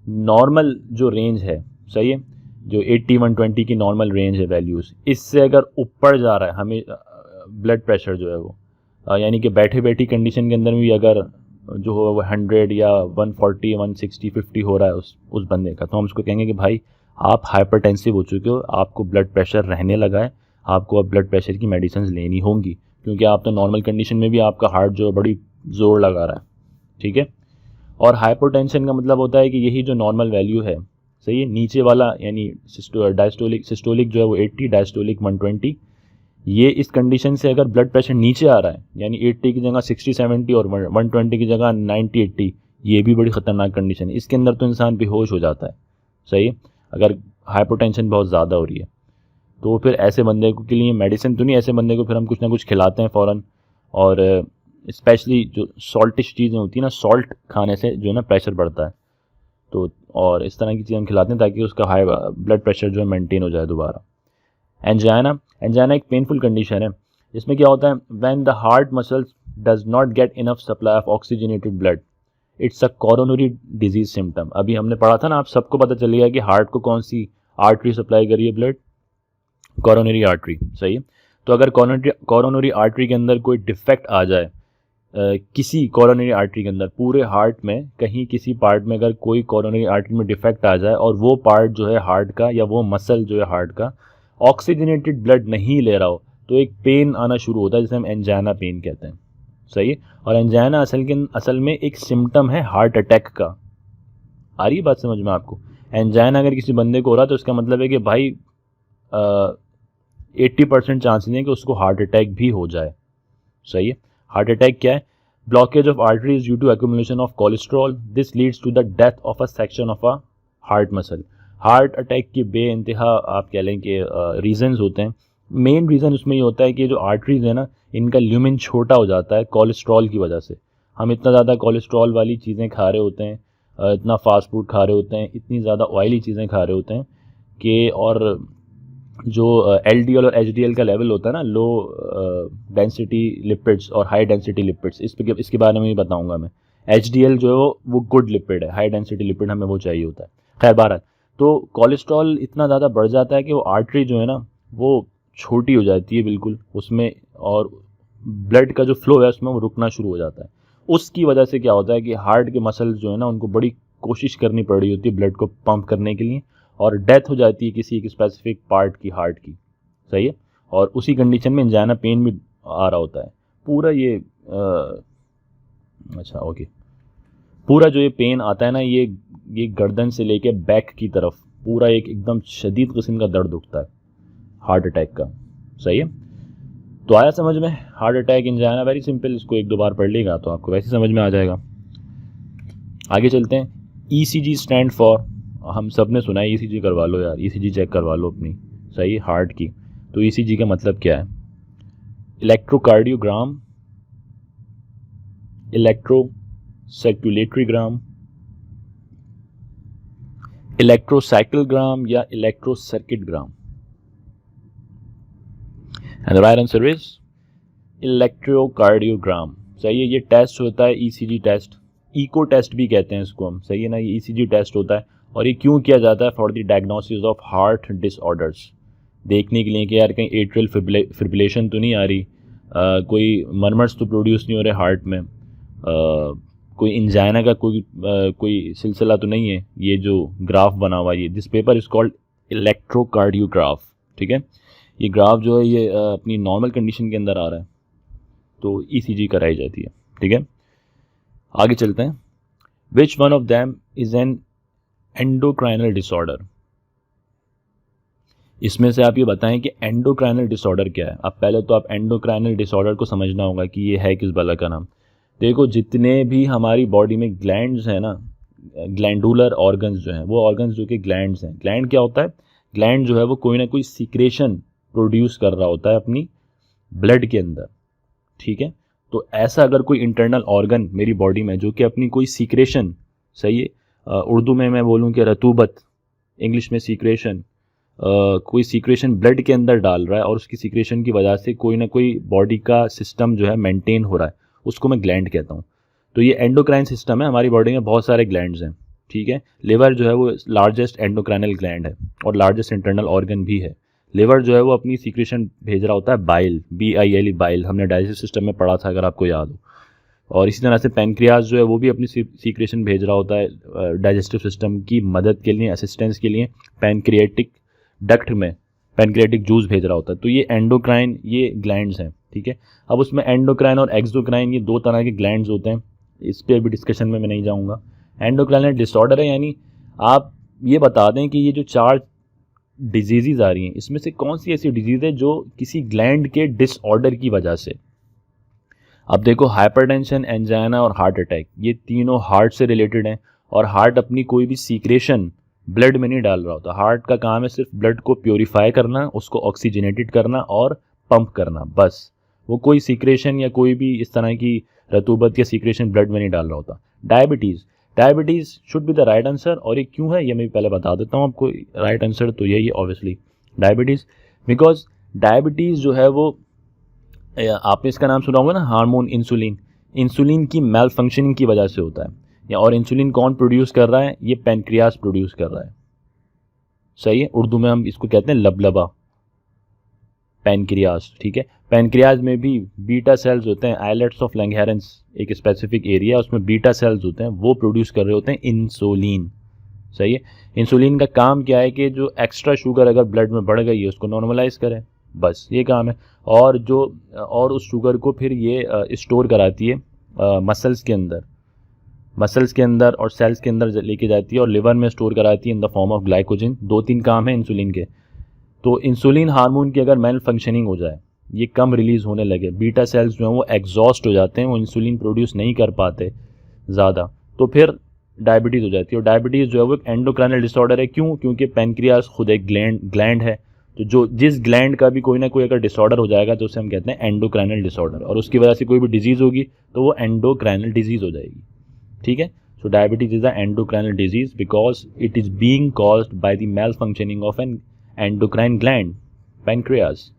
नॉर्मल जो रेंज है, सही है, जो 80-120 की नॉर्मल रेंज है वैल्यूज़, इससे अगर ऊपर जा रहा है हमें ब्लड प्रेशर जो है वो, यानी कि बैठे बैठी कंडीशन के अंदर भी अगर जो हो वो 100 या 140, 160, 50 हो रहा है उस बंदे का, तो हम उसको कहेंगे कि भाई आप हाइपरटेंसिव हो चुके हो, आपको ब्लड प्रेशर रहने लगा है, आपको अब ब्लड प्रेशर की मेडिसिन लेनी होंगी, क्योंकि आप तो नॉर्मल कंडीशन में भी आपका हार्ट जो है बड़ी ज़ोर लगा रहा है, ठीक है। और हाइपोटेंशन का मतलब होता है कि यही जो नॉर्मल वैल्यू है, सही है, नीचे वाला यानी सिस्टोलिक जो है वो 80, डायस्टोलिक 120, ये इस कंडीशन से अगर ब्लड प्रेशर नीचे आ रहा है, यानी 80 की जगह 60-70 और 120 की जगह 90-80, ये भी बड़ी ख़तरनाक कंडीशन है। इसके अंदर तो इंसान बेहोश हो जाता है, सही है, अगर हाइपरटेंशन बहुत ज़्यादा हो रही है। तो फिर ऐसे बंदे को के लिए मेडिसिन तो नहीं, ऐसे बंदे को फिर हम कुछ ना कुछ खिलाते हैं फ़ौरन। और स्पेशली जो सॉल्टिश चीज़ें होती हैं ना, सॉल्ट खाने से जो है ना प्रेशर बढ़ता है, तो और इस तरह की चीज़ें हम खिलाते हैं ताकि उसका हाई ब्लड प्रेशर जो है मेंटेन हो जाए दोबारा। एंजाइना, एंजाइना एक पेनफुल कंडीशन है। इसमें क्या होता है, when the heart muscles does not get enough supply of oxygenated blood, it's a coronary disease symptom. अभी हमने पढ़ा था ना, आप सबको पता चल गया कि हार्ट को कौन सी आर्टरी सप्लाई करी है ब्लड, कोरोनरी आर्टरी, सही है। तो अगर कोरोनरी आर्टरी के अंदर कोई डिफेक्ट आ जाए, किसी कोरोनरी आर्टरी के अंदर पूरे हार्ट में कहीं किसी पार्ट में अगर कोई कोरोनरी आर्टरी में डिफेक्ट आ जाए और वो पार्ट जो है हार्ट का या वो मसल जो है हार्ट का ऑक्सीजनेटेड ब्लड नहीं ले रहा हो, तो एक पेन आना शुरू होता है जिसे हम एंजाइना पेन कहते हैं, सही है। और एंजाइना असल में एक सिम्टम है हार्ट अटैक का। आ रही है बात समझ में आपको? एंजाइना अगर किसी बंदे को हो रहा है तो इसका मतलब है कि भाई 80% चांसेस हैं कि उसको हार्ट अटैक भी हो जाए, सही है। हार्ट अटैक क्या है? Blockage of arteries due to accumulation of cholesterol, this leads to the death of a section of a heart muscle. Heart attack के बेइंतहा आप कह लें कि रीजंस होते हैं। मेन रीज़न उसमें ये होता है कि जो आर्टरीज है ना, इनका ल्यूमिन छोटा हो जाता है कोलेस्ट्रॉल की वजह से। हम इतना ज़्यादा कोलेस्ट्रॉल वाली चीज़ें खा रहे होते हैं, इतना फास्ट फूड खा रहे होते हैं, इतनी ज़्यादा ऑयली चीज़ें खा रहे होते हैं कि, और जो LDL और HDL का लेवल होता है ना, लो डेंसिटी लिपिड्स और हाई डेंसिटी लिपिड्स, इसके बारे में भी बताऊंगा मैं। HDL जो है वो गुड लिपिड है, हाई डेंसिटी लिपिड हमें वो चाहिए होता है। खैर बहरहाल, तो कोलेस्ट्रॉल इतना ज़्यादा बढ़ जाता है कि वो आर्टरी जो है ना वो छोटी हो जाती है बिल्कुल उसमें, और ब्लड का जो फ्लो है उसमें वो रुकना शुरू हो जाता है। उसकी वजह से क्या होता है कि हार्ट के मसल्स जो है ना उनको बड़ी कोशिश करनी पड़ रही होती है ब्लड को पंप करने के लिए, और डेथ हो जाती है किसी एक स्पेसिफिक पार्ट की हार्ट की, सही है। और उसी कंडीशन में एंजाइना पेन भी आ रहा होता है। पूरा ये अच्छा ओके, पूरा जो ये पेन आता है ना, ये गर्दन से लेके बैक की तरफ पूरा एक एकदम शदीद किस्म का दर्द उठता है हार्ट अटैक का, सही है। तो आया समझ में? Heart attack angina very simple, इसको एक दो बार पढ़ लेगा तो आपको वैसे समझ में आ जाएगा। आगे चलते हैं। ECG स्टैंड फॉर, हम सब ने सुना है ECG करवा लो यार, ECG चेक करवा लो अपनी, सही, हार्ट की। तो ECG का मतलब क्या है? इलेक्ट्रोकार्डियोग्राम, इलेक्ट्रोसाइक्युलेटरीग्राम, इलेक्ट्रोसाइकिलग्राम या electrocircuitgram. And the right answer is electrocardiogram, सही है। ये टेस्ट होता है ECG टेस्ट, इको टेस्ट भी कहते हैं इसको हम, सही है ना। ये ECG टेस्ट होता है और ये क्यों किया जाता है? For the diagnosis of heart disorders, देखने के लिए कि यार कहीं एट्रियल फिब्रिलेशन तो नहीं आ रही, कोई मरमर्स तो प्रोड्यूस नहीं हो रहे हार्ट में, कोई इंजाइना का कोई सिलसिला तो नहीं है। ये जो ग्राफ बना हुआ है, this paper is called electrocardiograph, ठीक है। ये ग्राफ जो है ये अपनी नॉर्मल कंडीशन के अंदर आ रहा है, तो ECG कराई जाती है, ठीक है। आगे चलते हैं। Which one of them is an endocrinal disorder? इसमें से आप ये बताएं कि एंडोक्राइनल डिसऑर्डर क्या है। अब पहले तो आप एंडोक्राइनल डिसऑर्डर को समझना होगा कि ये है किस बला का नाम। देखो, जितने भी हमारी बॉडी में ग्लैंड्स हैं ना, ग्लैंडुलर ऑर्गन्स जो हैं, वो ऑर्गन्स जो कि ग्लैंड्स हैं। ग्लैंड क्या होता है? ग्लैंड जो है वो कोई ना कोई सीक्रेशन प्रोड्यूस कर रहा होता है अपनी ब्लड के अंदर, ठीक है। तो ऐसा अगर कोई इंटरनल ऑर्गन मेरी बॉडी में जो कि अपनी कोई सीक्रेशन, सही है, उर्दू में मैं बोलूँ कि रतूबत, इंग्लिश में सीक्रेशन, कोई सीक्रेशन ब्लड के अंदर डाल रहा है और उसकी सीक्रेशन की वजह से कोई ना कोई बॉडी का सिस्टम जो है मेंटेन हो रहा है, उसको मैं ग्लैंड कहता हूँ। तो ये एंडोक्राइन सिस्टम है, हमारी बॉडी में बहुत सारे ग्लैंड्स हैं, ठीक है। लिवर जो है वो लार्जेस्ट एंडोक्राइनल ग्लैंड है और लार्जेस्ट इंटरनल ऑर्गन भी है। लिवर जो है वो अपनी सीक्रेशन भेज रहा होता है बाइल, BILE, बाइल, हमने डाइजेस्टिव सिस्टम में पढ़ा था अगर आपको याद हो। और इसी तरह से पैनक्रियाज जो है वो भी अपनी सीक्रेशन भेज रहा होता है डाइजेस्टिव सिस्टम की मदद के लिए, असिस्टेंस के लिए। पैनक्रियाटिक डक्ट में पैनक्रियाटिक जूस भेज रहा होता है। तो ये एंडोक्राइन, ये ग्लैंड्स हैं, ठीक है। अब उसमें एंडोक्राइन और एक्सोक्राइन, ये दो तरह के ग्लैंड्स होते हैं, इस पर अभी डिस्कशन में मैं नहीं जाऊँगा। एंडोक्राइनल डिसऑर्डर है, यानी आप ये बता दें कि ये जो 4 डिजीज़ आ रही हैं, इसमें से कौन सी ऐसी डिजीज़ है जो किसी ग्लैंड के डिसऑर्डर की वजह से, अब देखो हाइपरटेंशन, एंजाइना और हार्ट अटैक ये तीनों हार्ट से रिलेटेड हैं, और हार्ट अपनी कोई भी सीक्रेशन ब्लड में नहीं डाल रहा होता। हार्ट का काम है सिर्फ ब्लड को प्योरीफाई करना, उसको ऑक्सीजनेटेड करना और पंप करना, बस। वो कोई सीक्रेशन या कोई भी इस तरह की रतूबत या सीक्रेशन ब्लड में नहीं डाल रहा होता। Diabetes should be the right answer, और ये क्यों है ये मैं पहले बता देता हूँ आपको। राइट आंसर तो यही है ऑब्वियसली, डायबिटीज़। बिकॉज डायबिटीज़ जो है वो, आपने इसका नाम सुना होगा ना, हार्मोन इंसुलिन। इंसुलिन की मेल फंक्शनिंग की वजह से होता है। और इंसुलिन कौन प्रोड्यूस कर रहा है? ये पैनक्रियाज प्रोड्यूस कर रहा है। सही है, उर्दू में हम इसको कहते हैं लबलबा, पैनक्रियाज। ठीक है, पैनक्रियाज में भी बीटा सेल्स होते हैं, आइलेट्स ऑफ लैंगहेरेंस एक स्पेसिफिक एरिया, उसमें बीटा सेल्स होते हैं, वो प्रोड्यूस कर रहे होते हैं इंसुलिन। सही है, इंसुलिन का काम क्या है कि जो एक्स्ट्रा शुगर अगर ब्लड में बढ़ गई है उसको नॉर्मलाइज करें, बस ये काम है। और उस शुगर को फिर ये स्टोर कराती है मसल्स के अंदर और सेल्स के अंदर लेके जाती है, और लिवर में स्टोर कराती है in the form of glycogen. 2-3 काम है इंसुलिन के। तो इंसुलिन हार्मोन की अगर मेल फंक्शनिंग हो जाए, ये कम रिलीज़ होने लगे, बीटा सेल्स जो हैं वो एग्जॉस्ट हो जाते हैं, वो इंसुलिन प्रोड्यूस नहीं कर पाते ज़्यादा, तो फिर डायबिटीज़ हो जाती है। और डायबिटीज़ जो है वो एक एंडोक्राइनल डिसऑर्डर है। क्यों? क्योंकि पैनक्रियाज खुद एक ग्लैंड है, तो जिस ग्लैंड का भी कोई ना कोई अगर डिसऑर्डर हो जाएगा तो उसे हम कहते हैं एंडोक्राइनल डिसऑर्डर, और उसकी वजह से कोई भी डिजीज़ होगी तो वो एंडोक्राइनल डिजीज़ हो जाएगी। ठीक है, सो diabetes is a endocrinal disease because it is being caused by the malfunctioning of an endocrine gland, pancreas.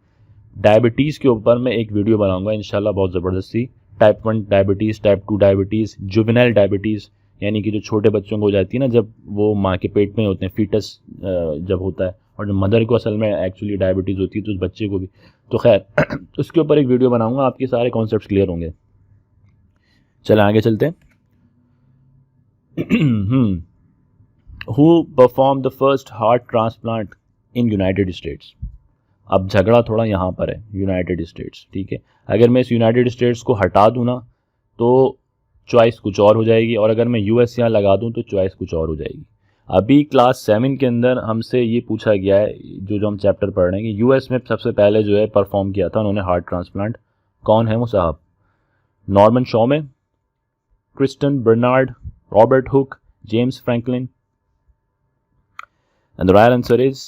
Diabetes के ऊपर मैं एक वीडियो बनाऊंगा इंशाल्लाह बहुत ज़बरदस्ती। Type 1 diabetes, type 2 diabetes, juvenile diabetes, यानी कि जो छोटे बच्चों को हो जाती है ना जब वो माँ के पेट में होते हैं, फीटस जब होता है, और जो मदर को असल में एक्चुअली डायबिटीज़ होती है तो उस बच्चे को भी। तो खैर उसके ऊपर एक वीडियो बनाऊंगा, आपके सारे कॉन्सेप्ट्स क्लियर होंगे। चलें आगे चलते हैं। Who performed the first heart transplant in United States? अब झगड़ा थोड़ा यहाँ पर है, यूनाइटेड स्टेट्स। ठीक है, अगर मैं इस यूनाइटेड स्टेट्स को हटा दूँ ना तो चॉइस कुछ और हो जाएगी, और अगर मैं यूएस यहाँ लगा दूँ तो चॉइस कुछ और हो जाएगी। अभी क्लास 7 के अंदर हमसे ये पूछा गया है, जो हम चैप्टर पढ़ रहे हैं, कि यूएस में सबसे पहले जो है परफॉर्म किया था उन्होंने हार्ट ट्रांसप्लांट, कौन है वो साहब? Norman Shumway, Christiaan Barnard, Robert Hooke, James Franklin? And the right answer is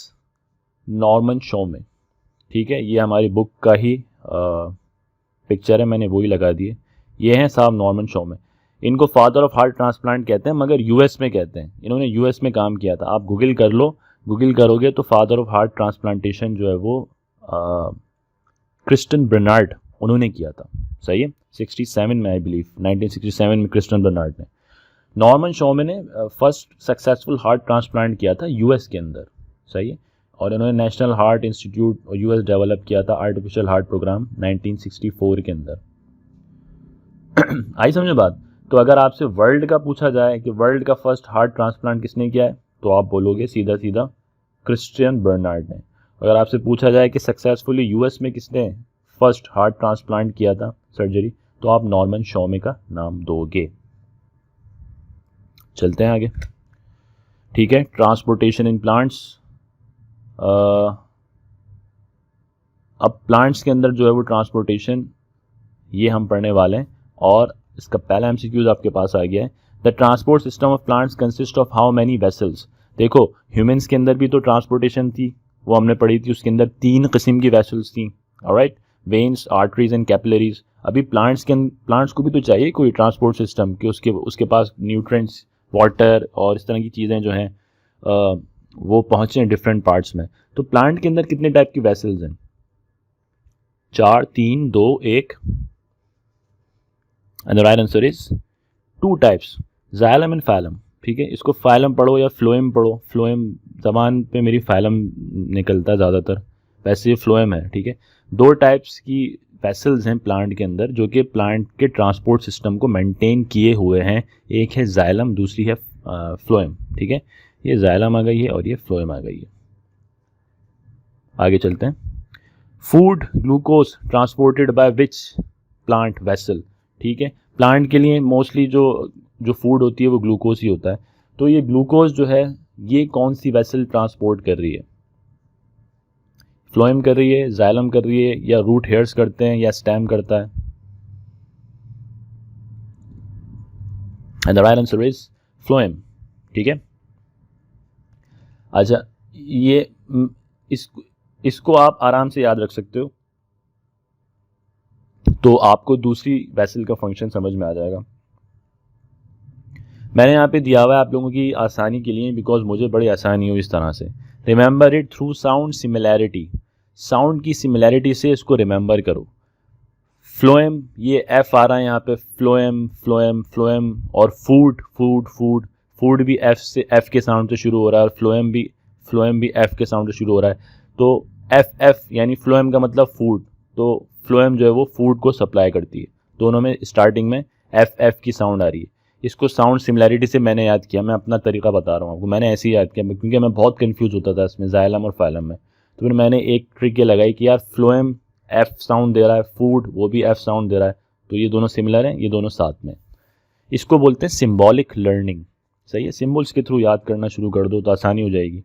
Norman Shumway. ठीक है, ये हमारी बुक का ही पिक्चर है, मैंने वही लगा दी है। ये हैं साहब नॉर्मन शॉमे। इनको फादर ऑफ हार्ट ट्रांसप्लांट कहते हैं, मगर यूएस में कहते हैं। इन्होंने यूएस में काम किया था। आप गूगल कर लो, गूगल करोगे तो फादर ऑफ हार्ट ट्रांसप्लांटेशन जो है वो क्रिस्टन बर्नार्ड उन्होंने किया था। सही है, 67 में, आई बिलीव 1967 में क्रिस्टन बर्नार्ड ने। नॉर्मन शॉमे ने फर्स्ट सक्सेसफुल हार्ट ट्रांसप्लांट किया था यूएस के अंदर। सही है, और इन्होंने नेशनल हार्ट इंस्टीट्यूट और यूएस डेवलप किया था आर्टिफिशियल हार्ट प्रोग्राम 1964 के अंदर। आई समझ बात? तो अगर आपसे वर्ल्ड का पूछा जाए कि वर्ल्ड का फर्स्ट हार्ट ट्रांसप्लांट किसने किया है, तो आप बोलोगे सीधा सीधा क्रिस्टियन बर्नार्ड ने। अगर आपसे पूछा जाए कि सक्सेसफुली यूएस में किसने फर्स्ट हार्ट ट्रांसप्लांट किया था सर्जरी, तो आप नॉर्मन शॉमे का नाम दोगे। चलते हैं आगे। ठीक है, ट्रांसपोर्टेशन इन प्लांट्स। अब प्लांट्स के अंदर जो है वो ट्रांसपोर्टेशन ये हम पढ़ने वाले हैं, और इसका पहला एमसीक्यूज आपके पास आ गया है। The transport system of plants consist of how many vessels? देखो ह्यूमंस के अंदर भी तो ट्रांसपोर्टेशन थी, वो हमने पढ़ी थी, उसके अंदर 3 किस्म की वेसल्स थी। Alright, veins, arteries and capillaries. अभी प्लांट्स को भी तो चाहिए कोई ट्रांसपोर्ट सिस्टम कि उसके पास न्यूट्रिएंट्स, वाटर और इस तरह की चीज़ें जो हैं वो पहुँचें डिफरेंट पार्ट्स में। तो प्लांट के अंदर कितने टाइप की वेसल्स हैं? 4, 3, 2, 1। And the right answer is 2 types, xylem and phylum. ठीक है, इसको फाइलम पढ़ो या फ्लोएम पढ़ो। फ्लोएम जबान पे मेरी फाइलम निकलता है ज़्यादातर, वैसे ये फ्लोएम है। ठीक है, 2 टाइप्स की वेसल्स हैं प्लांट के अंदर जो कि प्लांट के ट्रांसपोर्ट सिस्टम को मेंटेन किए हुए हैं। एक है जाइलम, दूसरी है फ्लोएम। ठीक है, ये जाइलम आ गई है और ये फ्लोएम आ गई है। आगे चलते हैं। Food glucose transported by which plant vessel? ठीक है, प्लांट के लिए मोस्टली जो फूड होती है वो ग्लूकोज ही होता है। तो ये ग्लूकोज जो है ये कौन सी वेसल ट्रांसपोर्ट कर रही है? फ्लोएम कर रही है, जाइलम कर रही है, या रूट हेयर्स करते हैं, या स्टेम करता है? And the right answer is phloem. ठीक है, अच्छा ये इसको आप आराम से याद रख सकते हो, तो आपको दूसरी वेसल का फंक्शन समझ में आ जाएगा। मैंने यहाँ पे दिया हुआ है आप लोगों की आसानी के लिए, बिकॉज मुझे बड़ी आसानी हो इस तरह से। Remember it through sound similarity, sound की सिमिलैरिटी से इसको रिमेंबर करो। फ्लोएम, ये एफ आ रहा है यहाँ पे, फ्लोएम फ्लोएम फ्लोएम, और फूड फूड फूड, फूड भी एफ के साउंड से शुरू हो रहा है, और फ्लोएम भी एफ के साउंड से शुरू हो रहा है। तो एफ यानी फ्लोएम का मतलब फूड, तो फ्लोएम जो है वो फूड को सप्लाई करती है। दोनों में स्टार्टिंग में एफ की साउंड आ रही है। इसको साउंड सिमिलैरिटी से मैंने याद किया, मैं अपना तरीका बता रहा हूँ आपको, मैंने ऐसे ही याद किया क्योंकि मैं बहुत कंफ्यूज होता था इसमें जाइलम और फाइलम में। तो फिर मैंने एक ट्रिक ये लगाई कि यार फ्लोएम एफ साउंड दे रहा है, फूड वो भी एफ साउंड दे रहा है, तो ये दोनों सिमिलर हैं, ये दोनों साथ में। इसको बोलते हैं सिम्बॉलिक लर्निंग। सही है, सिम्बल्स के थ्रू याद करना शुरू कर दो तो आसानी हो जाएगी।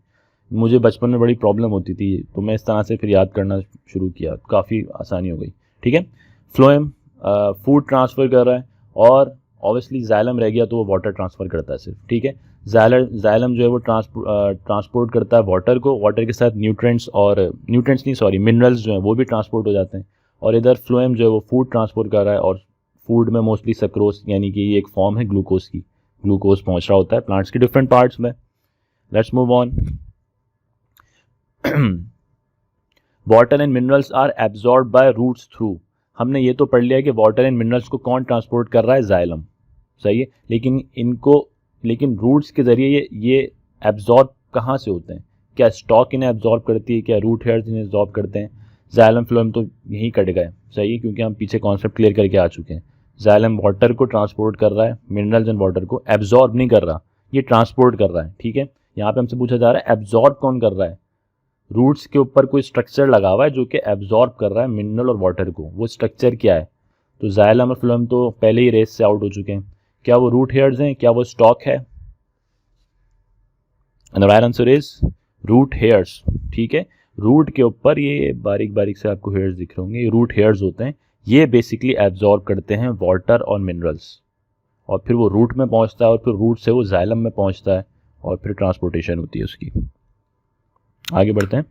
मुझे बचपन में बड़ी प्रॉब्लम होती थी, तो मैं इस तरह से फिर याद करना शुरू किया, काफ़ी आसानी हो गई। ठीक है, फ्लोएम फूड ट्रांसफ़र कर रहा है, और ऑब्वियसली जाइलम रह गया तो वो वाटर ट्रांसफ़र करता है सिर्फ। ठीक है, जाइलम जो है वो ट्रांसपोर्ट करता है वाटर को, वाटर के साथ मिनरल्स जो हैं वो भी ट्रांसपोर्ट हो जाते हैं। और इधर फ्लोएम जो है वो फूड ट्रांसपोर्ट कर रहा है, और फूड में मोस्टली सक्रोज यानी कि ये एक फॉर्म है ग्लूकोज की, ग्लूकोज पहुंच रहा होता है प्लांट्स के डिफरेंट पार्ट्स में। Let's move on. Water and minerals are absorb by roots through. हमने ये तो पढ़ लिया कि वाटर एंड मिनरल्स को कौन ट्रांसपोर्ट कर रहा है, जाइलम। सही है, लेकिन रूट्स के ज़रिए ये एब्जॉर्ब कहाँ से होते हैं? क्या स्टॉक इन्हें एब्जॉर्ब करती है, क्या रूट हेयर्स इन्हें एब्जॉर्ब करते हैं? जाइलम फ्लोएम तो यहीं कट गए। सही है, क्योंकि हम पीछे कॉन्सेप्ट क्लियर करके आ चुके हैं। जाइलम वाटर को ट्रांसपोर्ट कर रहा है, मिनरल्स एंड वाटर को एब्जॉर्ब नहीं कर रहा, ये ट्रांसपोर्ट कर रहा है। ठीक है, यहाँ पे हमसे पूछा जा रहा है एब्जॉर्ब कौन कर रहा है? रूट्स के ऊपर कोई स्ट्रक्चर लगा हुआ है जो कि एब्जॉर्ब कर रहा है मिनरल और वाटर को, वो स्ट्रक्चर क्या है? तो जाइलम और फ्लोएम तो पहले ही रेस से आउट हो चुके हैं। क्या वो रूट हेयर्स हैं, क्या वो स्टॉक है? And the right answer is root hairs. ठीक है, रूट के ऊपर ये बारीक बारीक से आपको हेयर्स दिख रहे होंगे, ये रूट हेयर्स होते हैं। ये बेसिकली एब्जॉर्ब करते हैं वाटर और मिनरल्स, और फिर वो रूट में पहुंचता है, और फिर रूट से वो जाइलम में पहुंचता है, और फिर ट्रांसपोर्टेशन होती है उसकी। आगे बढ़ते हैं।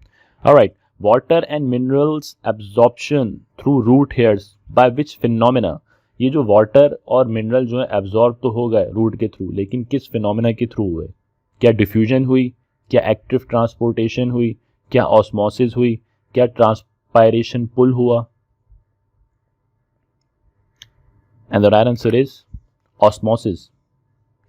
Alright, water and minerals absorption through root hairs by which phenomena. ये जो वाटर और मिनरल जो है एब्जॉर्ब तो हो गए रूट के थ्रू, लेकिन किस फिनोमेना के थ्रू हुए? क्या डिफ्यूजन हुई, क्या एक्टिव ट्रांसपोर्टेशन हुई, क्या ऑस्मोसिस हुई, क्या ट्रांसपायरेशन पुल हुआ? And the right answer is osmosis.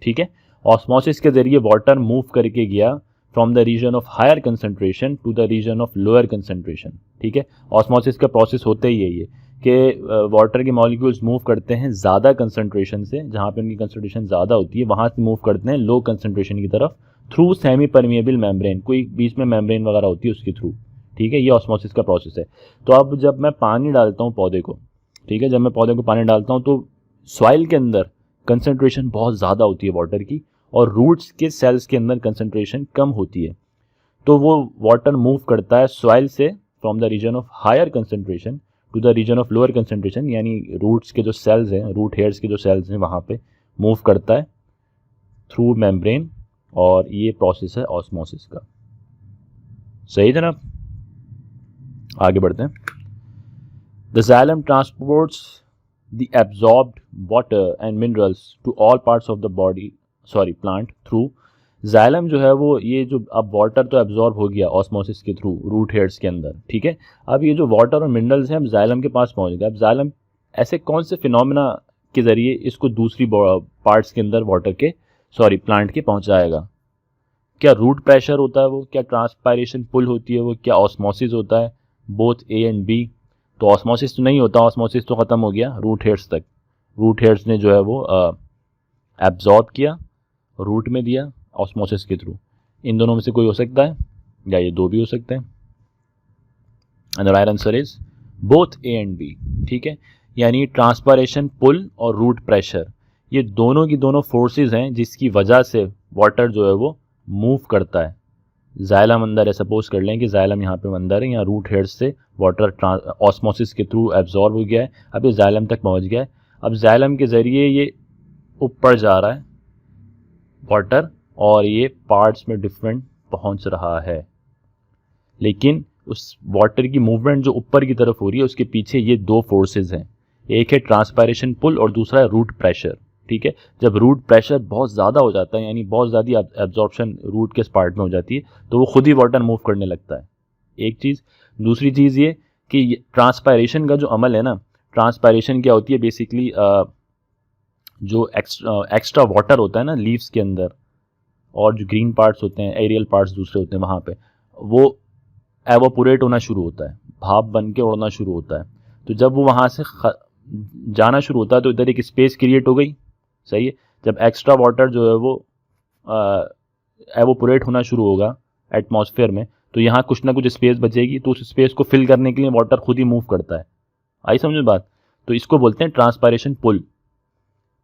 ठीक है, ऑस्मोसिस के जरिए वाटर मूव करके गया from the region of higher concentration to the region of lower concentration. ठीक है, ऑस्मोसिस का प्रोसेस होता ही यही है कि वाटर के मॉलिक्यूल्स मूव करते हैं ज़्यादा कंसंट्रेशन से, जहाँ पे उनकी कंसंट्रेशन ज़्यादा होती है वहाँ से मूव करते हैं लो कंसंट्रेशन की तरफ थ्रू सेमी परमिएबल मेम्ब्रेन, कोई बीच में मेम्ब्रेन वगैरह होती है उसके थ्रू। ठीक है, ये ऑस्मोसिस का प्रोसेस है। तो अब जब मैं पानी डालता हूँ पौधे को, ठीक है, जब मैं पौधे को पानी डालता हूँ तो सॉइल के अंदर कंसंट्रेशन बहुत ज़्यादा होती है वाटर की, और रूट्स के सेल्स के अंदर कंसंट्रेशन कम होती है। तो वो वाटर मूव करता है सॉइल से from the region of higher concentration to the region of lower concentration, यानी रूट्स के जो सेल्स हैं, रूट हेयर्स के जो सेल्स हैं वहाँ पे मूव करता है थ्रू मेम्ब्रेन, और ये प्रोसेस है ऑस्मोसिस का। सही जनाब, आगे बढ़ते हैं। The xylem transports the absorbed water and minerals to all parts of the body plant through. Xylem जो है वो ये जो अब वाटर तो एब्जॉर्ब हो गया ऑस्मोसिस के थ्रू रूट हेयर्स के अंदर। ठीक है, अब ये जो वाटर और मिनरल्स हैं अब जाइलम के पास पहुंच गए। अब जाइलम ऐसे कौन से फिनोमेना के ज़रिए इसको दूसरी पार्ट्स के अंदर वाटर के प्लांट के पहुंचाएगा? क्या रूट प्रेशर होता है वो, क्या ट्रांसपायरेशन पुल होती है वो, क्या ऑस्मोसिस होता है? Both A and B. तो ऑस्मोसिस तो नहीं होता, ऑस्मोसिस तो ख़त्म हो गया रूट हेयर्स तक। रूट हेयर्स ने जो है वो एब्जॉर्ब किया, रूट में दिया ऑस्मोसिस के थ्रू। इन दोनों में से कोई हो सकता है, या ये दो भी हो सकते हैं। And the right answer is both A and B. ठीक है, यानी ट्रांसपायरेशन पुल और रूट प्रेशर, ये दोनों की दोनों फोर्सेस हैं जिसकी वजह से वाटर जो है वो मूव करता है। जाइलम अंदर है, सपोज कर लें कि जाइलम यहाँ पे अंदर है, यहाँ रूट हेयर्स से वाटर ऑस्मोसिस के थ्रू एब्जॉर्ब हो गया है, अब ये जाइलम तक पहुँच गया है। अब जाइलम के ज़रिए ये ऊपर जा रहा है, वाटर और ये पार्ट्स में डिफरेंट पहुंच रहा है, लेकिन उस वाटर की मूवमेंट जो ऊपर की तरफ हो रही है उसके पीछे ये दो फोर्सेस हैं, एक है ट्रांसपायरेशन पुल और दूसरा है रूट प्रेशर। ठीक है, जब रूट प्रेशर बहुत ज़्यादा हो जाता है यानी बहुत ज़्यादा एब्जॉर्प्शन रूट के पार्ट में हो जाती है तो वो खुद ही वाटर मूव करने लगता है, एक चीज़। दूसरी चीज़ ये कि ट्रांसपायरेशन का जो अमल है ना, ट्रांसपायरेशन क्या होती है बेसिकली, जो एक्स्ट्रा वाटर होता है ना लीव्स के अंदर और जो ग्रीन पार्ट्स होते हैं, एरियल पार्ट्स दूसरे होते हैं वहाँ पे, वो एवोपोरेट होना शुरू होता है, भाप बन के उड़ना शुरू होता है। तो जब वो वहाँ से जाना शुरू होता है तो इधर एक स्पेस क्रिएट हो गई, सही है। जब एक्स्ट्रा वाटर जो है वो एवोपोरेट होना शुरू होगा एटमॉस्फेयर में तो यहाँ कुछ ना कुछ स्पेस बचेगी, तो उस स्पेस को फिल करने के लिए वाटर खुद ही मूव करता है। आई समझ में बात? तो इसको बोलते हैं ट्रांसपायरेशन पुल।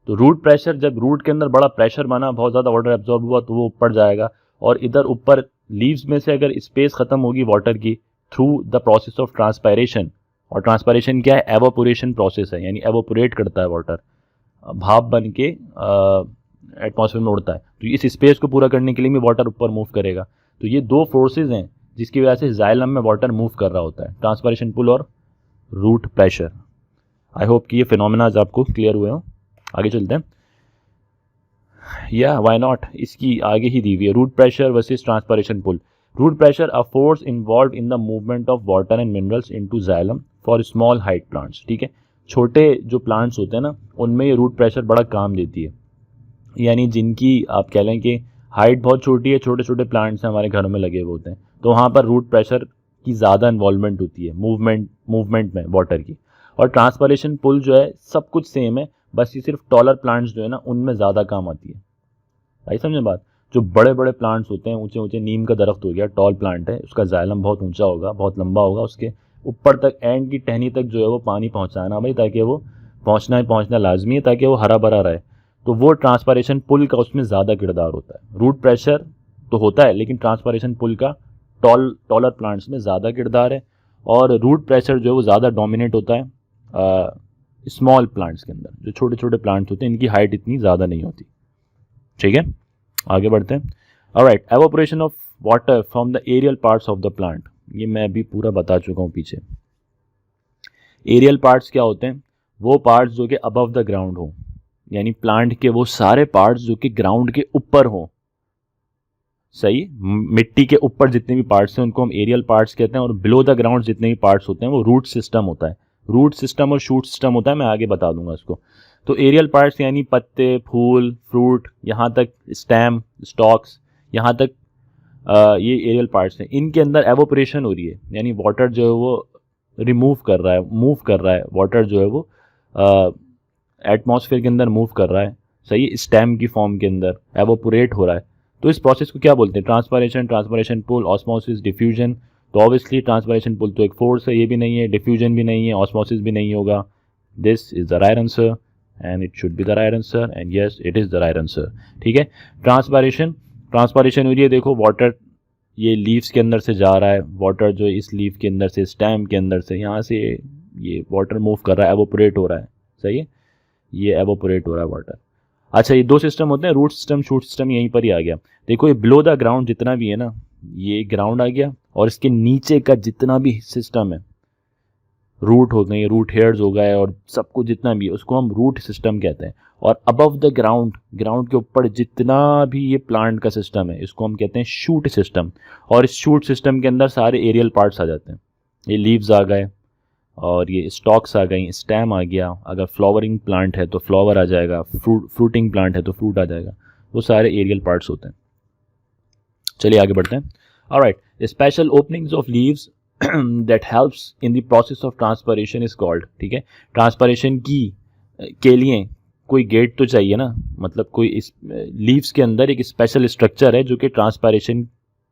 तो रूट प्रेशर, जब रूट के अंदर बड़ा प्रेशर बना, बहुत ज़्यादा वाटर एब्जॉर्ब हुआ तो वो ऊपर जाएगा, और इधर ऊपर लीव्स में से अगर स्पेस खत्म होगी वाटर की through the process of transpiration, और ट्रांसपायरेशन क्या है, एवोपोरेशन प्रोसेस है, यानी एवोपोरेट करता है वाटर, भाप बन के एटमॉस्फेयर में उड़ता है। तो इस स्पेस को पूरा करने के लिए भी वाटर ऊपर मूव करेगा। तो ये दो फोर्सेज हैं जिसकी वजह से जाइलम में वाटर मूव कर रहा होता है, ट्रांसपायरेशन पुल और रूट प्रेशर। आई होप कि ये फिनोमेनाज आपको क्लियर हुए हो। आगे चलते हैं। या व्हाई नॉट, इसकी आगे ही दी हुई है, root pressure versus transpiration pull. Root pressure a force involve in the movement of water and minerals into xylem for small height plants. ठीक है, छोटे जो प्लांट्स होते हैं ना उनमें ये रूट प्रेशर बड़ा काम देती है, यानी जिनकी आप कह लें कि हाइट बहुत छोटी है, छोटे छोटे प्लांट्स हैं हमारे घरों में लगे हुए होते हैं, तो वहाँ पर रूट प्रेशर की ज़्यादा इन्वॉल्वमेंट होती है मूवमेंट में वाटर की। और ट्रांसपायरेशन पुल जो है सब कुछ सेम है, बस ये सिर्फ टॉलर प्लांट्स जो है ना उनमें ज़्यादा काम आती है। भाई समझे बात? जो बड़े बड़े प्लांट्स होते हैं, ऊंचे ऊंचे, नीम का दरख्त हो गया, टॉल प्लांट है, उसका जाइलम बहुत ऊंचा होगा, बहुत लंबा होगा, उसके ऊपर तक एंड की टहनी तक जो है वो पानी पहुंचाना भाई, ताकि वो पहुंचना लाजमी है ताकि वो हरा भरा रहे। तो वो ट्रांसपायरेशन पुल का उसमें ज़्यादा किरदार होता है। रूट प्रेशर तो होता है लेकिन ट्रांसपायरेशन पुल का टॉलर प्लांट्स में ज़्यादा किरदार है, और रूट प्रेशर जो है वो ज़्यादा डोमिनेट होता है स्मॉल प्लांट्स के अंदर। जो छोटे छोटे प्लांट्स होते हैं इनकी हाइट इतनी ज़्यादा नहीं होती। ठीक है, आगे बढ़ते हैं। Alright, evaporation of water from the aerial parts of the plant, ये मैं अभी पूरा बता चुका हूँ पीछे। एरियल पार्ट्स क्या होते हैं? वो पार्ट्स जो कि अबव द ग्राउंड हो, यानी प्लांट के वो सारे पार्ट्स जो कि ग्राउंड के ऊपर हो, सही, मिट्टी के ऊपर जितने भी पार्ट्स हैं उनको हम एरियल पार्ट्स कहते हैं, और बिलो द ग्राउंड जितने भी पार्ट्स होते हैं वो रूट सिस्टम होता है। रूट सिस्टम और शूट सिस्टम होता है, मैं आगे बता दूंगा इसको। तो एरियल पार्ट्स यानी पत्ते, फूल, फ्रूट, यहाँ तक स्टेम, स्टॉक्स, यहाँ तक ये एरियल पार्ट्स हैं। इनके अंदर एवोपरेशन हो रही है, यानी वाटर जो है वो मूव कर रहा है, वाटर जो है वो एटमॉस्फेयर के अंदर मूव कर रहा है, सही, स्टेम की फॉर्म के अंदर एवोपोरेट हो रहा है। तो इस प्रोसेस को क्या बोलते हैं? ट्रांसपायरेशन पुल, ऑस्मोसिस, डिफ्यूजन। तो ऑब्वियसली ट्रांसपायरेशन पुल तो एक फोर्स है, ये भी नहीं है, डिफ्यूजन भी नहीं है, ऑस्मोसिस भी नहीं होगा। This is the right answer and it should be the right answer, and yes it is the right answer. ठीक है, ट्रांसपायरेशन हो रही है, देखो वाटर ये लीव्स के अंदर से जा रहा है, वाटर जो इस लीव के अंदर से, स्टेम के अंदर से, यहाँ से ये वाटर मूव कर रहा है, एवोपोरेट हो रहा है, सही है, ये एवोपोरेट हो रहा है वाटर। अच्छा, ये दो सिस्टम होते हैं, रूट सिस्टम, शूट सिस्टम, यहीं पर ही आ गया। देखो ये बिलो द ग्राउंड जितना भी है ना, ये ग्राउंड आ गया, और इसके नीचे का जितना भी सिस्टम है, रूट हो गए, रूट हेयर्स हो गए, और सब कुछ जितना भी है उसको हम रूट सिस्टम कहते हैं। और अबव द ग्राउंड, ग्राउंड के ऊपर जितना भी ये प्लांट का सिस्टम है इसको हम कहते हैं शूट सिस्टम। और इस शूट सिस्टम के अंदर सारे एरियल पार्ट्स आ जाते हैं, ये लीव्स आ गए, और ये स्टॉक्स आ गई, स्टेम आ गया, अगर फ्लावरिंग प्लांट है तो फ्लावर आ जाएगा, फ्रूटिंग प्लांट है तो फ्रूट आ जाएगा, वो सारे एरियल पार्ट्स होते हैं। चलिए आगे बढ़ते हैं। Alright, special openings of leaves that helps in the process of transpiration is called. ठीक है, ट्रांसपायरेशन के लिए कोई गेट तो चाहिए ना, मतलब कोई इस लीव्स के अंदर एक स्पेशल स्ट्रक्चर है जो कि ट्रांसपायरेशन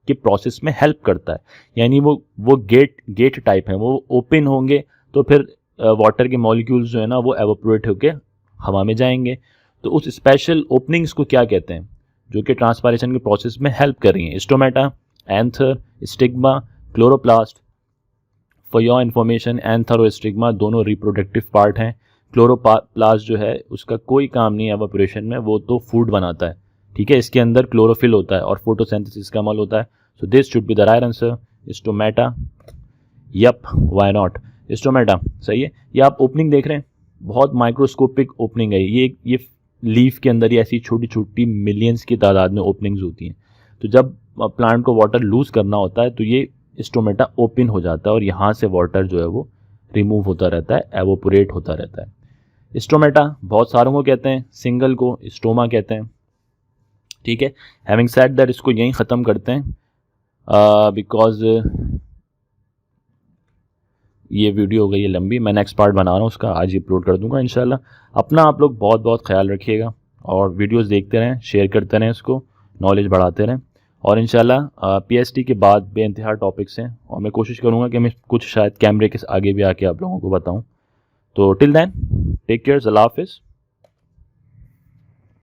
के प्रोसेस में हेल्प करता है, यानी वो गेट टाइप है, वो ओपन होंगे तो फिर वाटर के मॉलिक्यूल्स जो है ना वो एवोपोरेट होकर हवा में जाएंगे। तो उस स्पेशल ओपनिंग्स को क्या कहते हैं जो कि ट्रांसपायरेशन के प्रोसेस में हेल्प कर रही हैं? Stomata, anther, stigma, chloroplast. For your information, anther और स्टिग्मा दोनों रिप्रोडक्टिव पार्ट हैं। क्लोरोप्लास्ट जो है उसका कोई काम नहीं है एवोपोरेशन में, वो तो फूड बनाता है, ठीक है, इसके अंदर क्लोरोफिल होता है और फोटोसिंथेसिस का अमल होता है। So this should be the right answer, stomata. Yup, why not, stomata सही है। ये आप ओपनिंग देख रहे हैं, बहुत माइक्रोस्कोपिक ओपनिंग है ये लीफ के अंदर ही ऐसी छोटी छोटी मिलियंस की तादाद में ओपनिंग्स होती हैं। तो जब प्लांट को वाटर लूज करना होता है तो ये स्टोमेटा ओपन हो जाता है और यहाँ से वाटर जो है वो रिमूव होता रहता है, एवोपोरेट होता रहता है। स्टोमेटा बहुत सारों को कहते हैं, सिंगल को स्टोमा कहते हैं। ठीक है, हैविंग सेड दैट इसको यहीं ख़त्म करते हैं बिकॉज ये वीडियो हो गई है लंबी। मैं नेक्स्ट पार्ट बना रहा हूँ उसका, आज ही अपलोड कर दूंगा इंशाल्लाह। अपना आप लोग बहुत बहुत ख्याल रखिएगा और वीडियोस देखते रहें, शेयर करते रहें, इसको नॉलेज बढ़ाते रहें। और इंशाल्लाह पीएचडी के बाद बेइंतहा टॉपिक्स हैं और मैं कोशिश करूँगा कि मैं कुछ शायद कैमरे के आगे भी आके आप लोगों को बताऊँ। तो टिल देन टेक केयर, अल्लाह हाफिज़।